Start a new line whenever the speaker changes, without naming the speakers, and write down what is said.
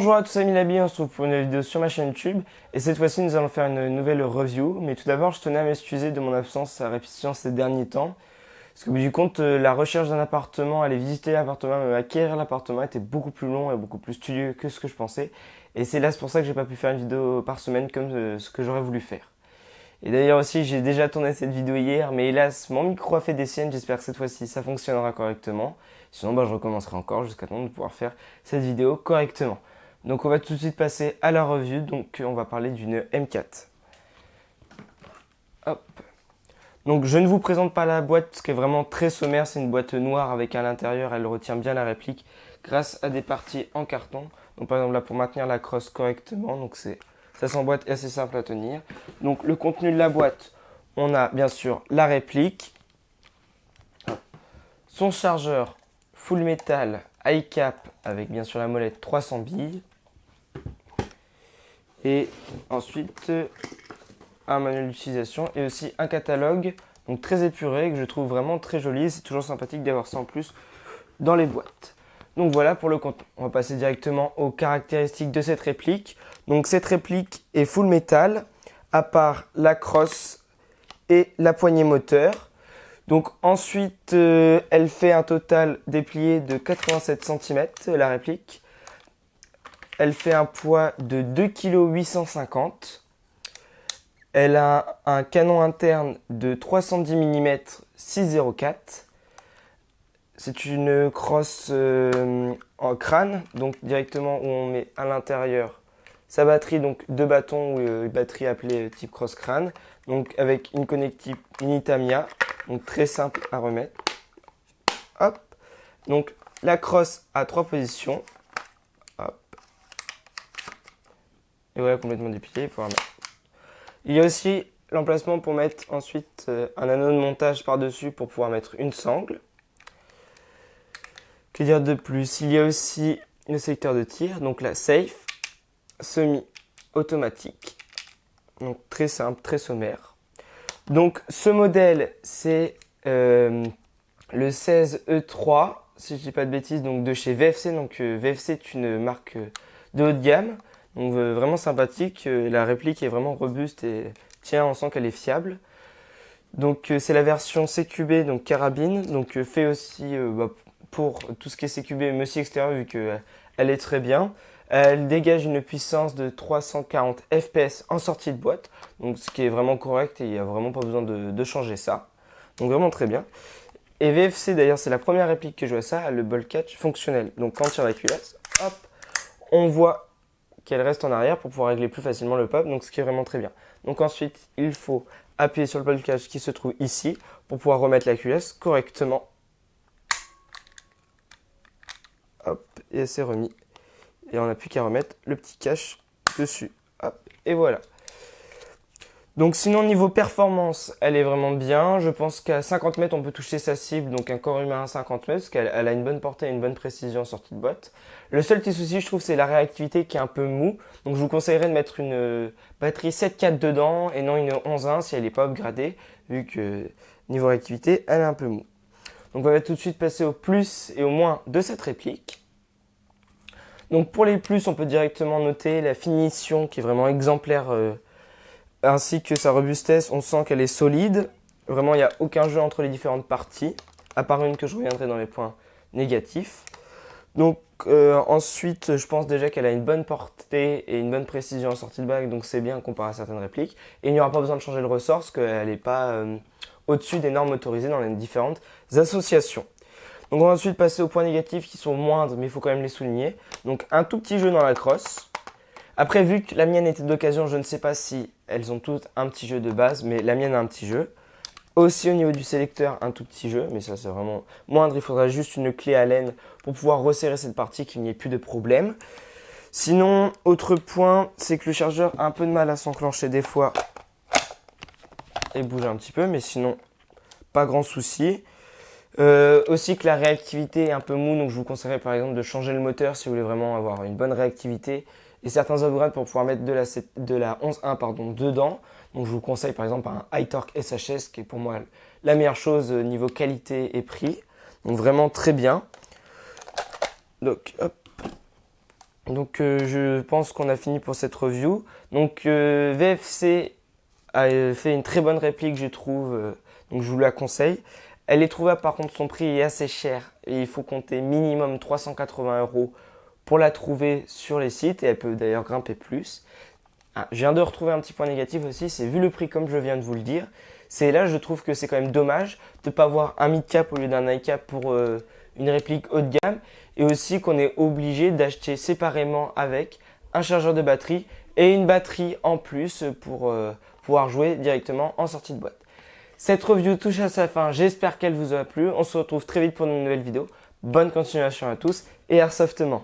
Bonjour à tous amis Labi, on se retrouve pour une vidéo sur ma chaîne YouTube et cette fois-ci nous allons faire une nouvelle review, mais tout d'abord je tenais à m'excuser de mon absence à répétition ces derniers temps parce qu'au bout du compte la recherche d'un appartement, aller visiter l'appartement, même acquérir l'appartement était beaucoup plus long et beaucoup plus studieux que ce que je pensais et c'est pour ça que j'ai pas pu faire une vidéo par semaine comme ce que j'aurais voulu faire. Et d'ailleurs aussi j'ai déjà tourné cette vidéo hier mais hélas mon micro a fait des siennes, j'espère que cette fois-ci ça fonctionnera correctement. Sinon je recommencerai encore jusqu'à temps de pouvoir faire cette vidéo correctement. Donc on va tout de suite passer à la review, donc on va parler d'une M4. Hop. Donc je ne vous présente pas la boîte parce qu'elle est vraiment très sommaire, c'est une boîte noire avec à l'intérieur, elle retient bien la réplique grâce à des parties en carton. Donc par exemple là pour maintenir la crosse correctement, donc ça s'emboîte et assez simple à tenir. Donc le contenu de la boîte, on a bien sûr la réplique, son chargeur full métal high cap avec bien sûr la molette 300 billes. Et ensuite un manuel d'utilisation et aussi un catalogue donc très épuré que je trouve vraiment très joli. C'est toujours sympathique d'avoir ça en plus dans les boîtes. Donc voilà pour le contenu. On va passer directement aux caractéristiques de cette réplique. Donc cette réplique est full métal à part la crosse et la poignée moteur. Donc ensuite elle fait un total déplié de 87 cm la réplique. Elle fait un poids de 2,850 kg. Elle a un canon interne de 310 mm 6,04. C'est une crosse en crâne, donc directement où on met à l'intérieur sa batterie, donc deux bâtons ou une batterie appelée type crosse crâne, donc avec une connectique mini Tamiya, donc très simple à remettre. Hop. Donc la crosse a 3 positions. Hop. Et voilà, complètement déplié pour la mettre. Il y a aussi l'emplacement pour mettre ensuite un anneau de montage par-dessus pour pouvoir mettre une sangle. Que dire de plus? Il y a aussi le sélecteur de tir, donc la safe, semi-automatique. Donc très simple, très sommaire. Donc ce modèle, c'est le 16E3, si je ne dis pas de bêtises, donc de chez VFC. Donc VFC est une marque de haut de gamme. Donc vraiment sympathique, la réplique est vraiment robuste et tiens, on sent qu'elle est fiable. Donc c'est la version CQB, donc carabine, donc fait aussi pour tout ce qui est CQB mais aussi extérieur vu qu'elle est très bien. Elle dégage une puissance de 340 fps en sortie de boîte, donc ce qui est vraiment correct et il n'y a vraiment pas besoin de changer ça. Donc vraiment très bien. Et VFC d'ailleurs c'est la première réplique que je vois ça, le ball catch fonctionnel. Donc quand on tire la culasse, hop, on voit qu'elle reste en arrière pour pouvoir régler plus facilement le pop, donc ce qui est vraiment très bien. Donc ensuite, il faut appuyer sur le ball catch qui se trouve ici pour pouvoir remettre la culasse correctement. Hop, et c'est remis. Et on n'a plus qu'à remettre le petit cache dessus. Hop, et voilà. Donc sinon, niveau performance, elle est vraiment bien. Je pense qu'à 50 mètres, on peut toucher sa cible, donc un corps humain à 50 mètres, parce qu'elle a une bonne portée et une bonne précision en sortie de boîte. Le seul petit souci, je trouve, c'est la réactivité qui est un peu mou. Donc je vous conseillerais de mettre une batterie 7,4 dedans et non une 11,1 si elle n'est pas upgradée, vu que niveau réactivité, elle est un peu mou. Donc on va tout de suite passer au plus et au moins de cette réplique. Donc pour les plus, on peut directement noter la finition qui est vraiment exemplaire, ainsi que sa robustesse. On sent qu'elle est solide. Vraiment, il n'y a aucun jeu entre les différentes parties, à part une que je reviendrai dans les points négatifs. Donc ensuite, je pense déjà qu'elle a une bonne portée et une bonne précision en sortie de bague, donc c'est bien comparé à certaines répliques. Et il n'y aura pas besoin de changer le ressort parce qu'elle n'est pas au-dessus des normes autorisées dans les différentes associations. Donc on va ensuite passer aux points négatifs qui sont moindres, mais il faut quand même les souligner. Donc un tout petit jeu dans la crosse. Après, vu que la mienne était d'occasion, je ne sais pas si elles ont toutes un petit jeu de base, mais la mienne a un petit jeu. Aussi au niveau du sélecteur, un tout petit jeu, mais ça c'est vraiment moindre. Il faudra juste une clé Allen pour pouvoir resserrer cette partie, qu'il n'y ait plus de problème. Sinon, autre point, c'est que le chargeur a un peu de mal à s'enclencher des fois et bouge un petit peu, mais sinon, pas grand souci. Aussi que la réactivité est un peu mou, donc je vous conseillerais par exemple de changer le moteur si vous voulez vraiment avoir une bonne réactivité et certains upgrades pour pouvoir mettre de la 11.1 dedans. Donc je vous conseille par exemple un iTorque SHS qui est pour moi la meilleure chose niveau qualité et prix. Donc vraiment très bien. Donc hop. Donc je pense qu'on a fini pour cette review. Donc VFC a fait une très bonne réplique, je trouve, donc je vous la conseille. Elle est trouvable, par contre son prix est assez cher et il faut compter minimum 380 € pour la trouver sur les sites et elle peut d'ailleurs grimper plus. Ah, je viens de retrouver un petit point négatif aussi, c'est vu le prix comme je viens de vous le dire. C'est là, je trouve que c'est quand même dommage de ne pas avoir un mid-cap au lieu d'un high-cap pour une réplique haut de gamme. Et aussi qu'on est obligé d'acheter séparément avec un chargeur de batterie et une batterie en plus pour pouvoir jouer directement en sortie de boîte. Cette review touche à sa fin, j'espère qu'elle vous a plu. On se retrouve très vite pour une nouvelle vidéo. Bonne continuation à tous et airsoftement.